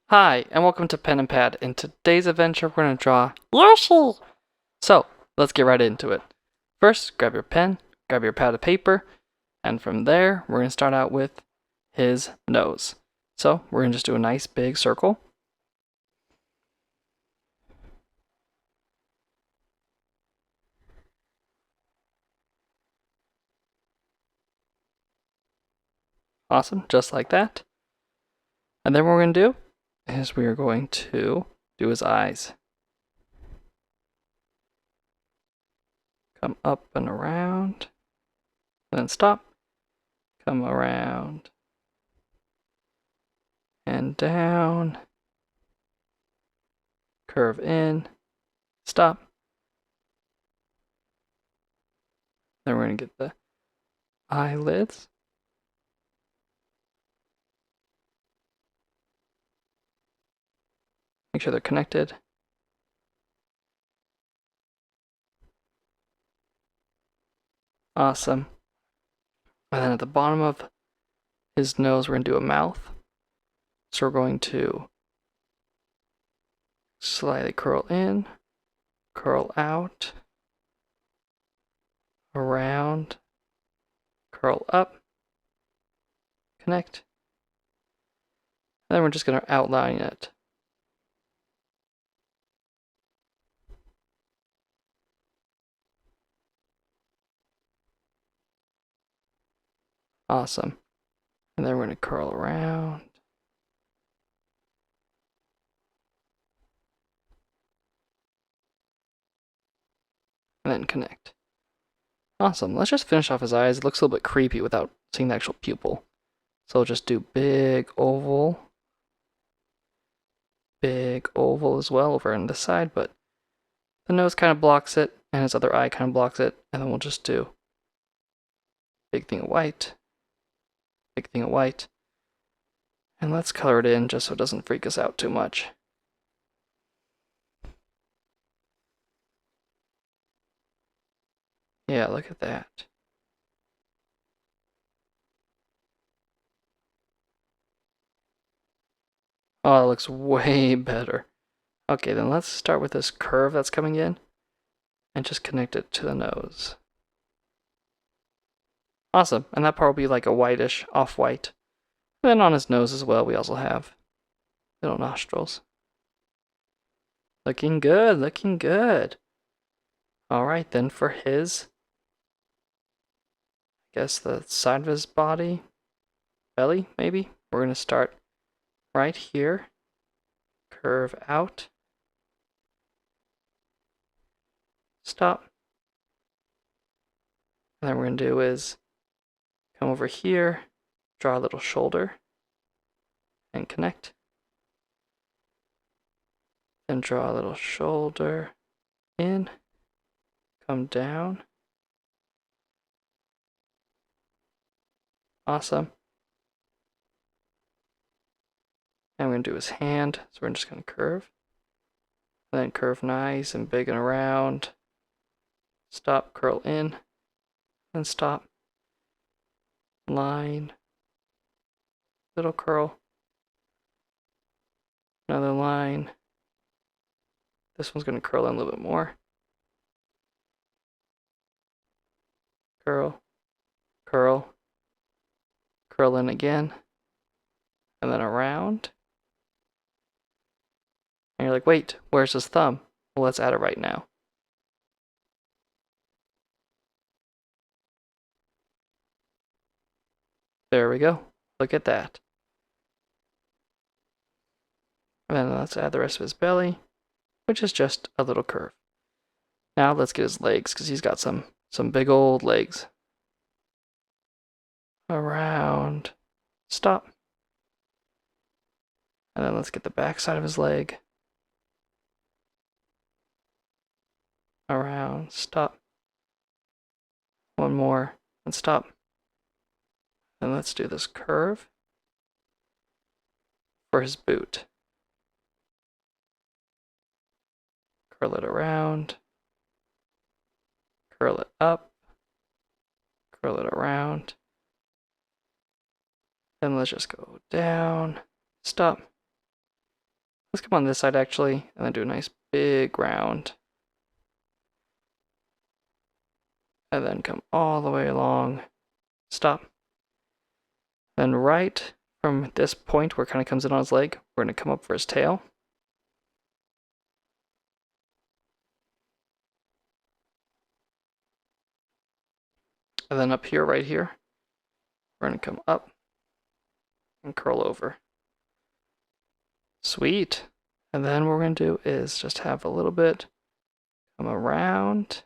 Hi, and welcome to Pen and Pad. In today's adventure, we're going to draw Yoshi! So, let's get right into it. First, grab your pen, grab your pad of paper, and from there, we're going to start out with his nose. So, we're going to just do a nice big circle. Awesome, just like that. And then what we're going to do is we are going to do his eyes. Come up and around, and then stop. Come around and down. Curve in, stop. Then we're going to get the eyelids. Make sure they're connected. Awesome. And then at the bottom of his nose, we're going to do a mouth. So we're going to slightly curl in, curl out, around, curl up, connect. And then we're just going to outline it. Awesome. And then we're going to curl around. And then connect. Awesome. Let's just finish off his eyes. It looks a little bit creepy without seeing the actual pupil. So we'll just do big oval as well over on this side, but the nose kind of blocks it, and his other eye kind of blocks it, and then we'll just do big thing of white, big thing of white, and let's color it in just so it doesn't freak us out too much. Yeah, look at that. Oh, it looks way better. Okay, then let's start with this curve that's coming in and just connect it to the nose. Awesome, and that part will be like a whitish, off-white. And then on his nose as well, we also have little nostrils. Looking good, looking good. Alright, then for his, I guess the side of his body, belly, maybe? We're going to start right here, curve out, stop. And then what we're going to do is come over here, draw a little shoulder, and connect. Then draw a little shoulder in, come down. Awesome. And we're going to do his hand, so we're just going to curve. And then curve nice and big and around. Stop, curl in, and stop. Line, little curl, another line. This one's going to curl in a little bit more. Curl, curl, curl in again, and then around. And you're like, wait, where's his thumb? Well, let's add it right now. There we go. Look at that. And then let's add the rest of his belly, which is just a little curve. Now let's get his legs, because he's got some big old legs. Around, stop. And then let's get the back side of his leg. Around, stop. One more, and stop. And let's do this curve for his boot. Curl it around, curl it up, curl it around. Then let's just go down, stop. Let's come on this side actually, and then do a nice big round. And then come all the way along. Stop. Then right from this point where it kind of comes in on his leg, we're going to come up for his tail. And then up here, right here, we're going to come up and curl over. Sweet. And then what we're going to do is just have a little bit come around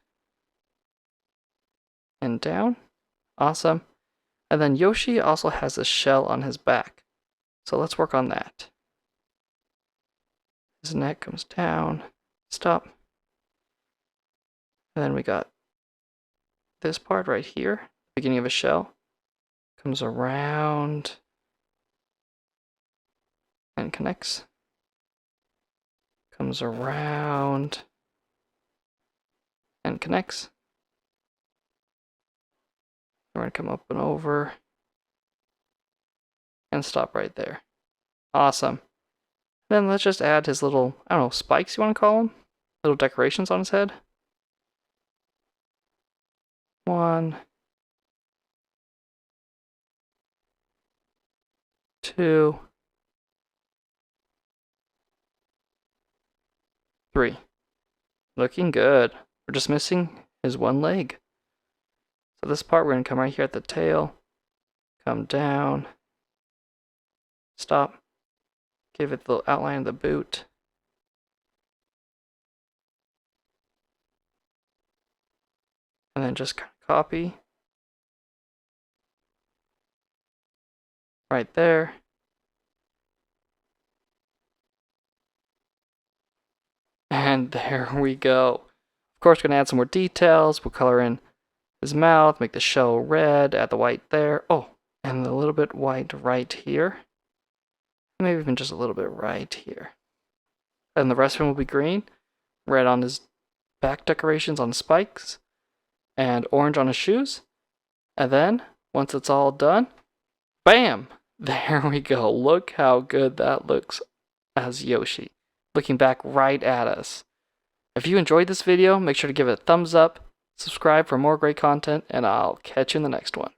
and down. Awesome. And then Yoshi also has a shell on his back. So let's work on that. His neck comes down. Stop. And then we got this part right here, beginning of a shell, comes around and connects. Comes around and connects. We're going to come up and over and stop right there. Awesome. Then let's just add his little, I don't know, spikes you want to call them? Little decorations on his head. 1, 2, 3. Looking good. We're just missing his one leg. So this part, we're going to come right here at the tail, come down, stop, give it the outline of the boot, and then just copy right there. And there we go. Of course, we're going to add some more details. We'll color in his mouth, make the shell red, add the white there. Oh, and a little bit white right here. Maybe even just a little bit right here. And the rest of him will be green. Red on his back decorations on spikes. And orange on his shoes. And then, once it's all done, bam! There we go. Look how good that looks as Yoshi. Looking back right at us. If you enjoyed this video, make sure to give it a thumbs up, subscribe for more great content, and I'll catch you in the next one.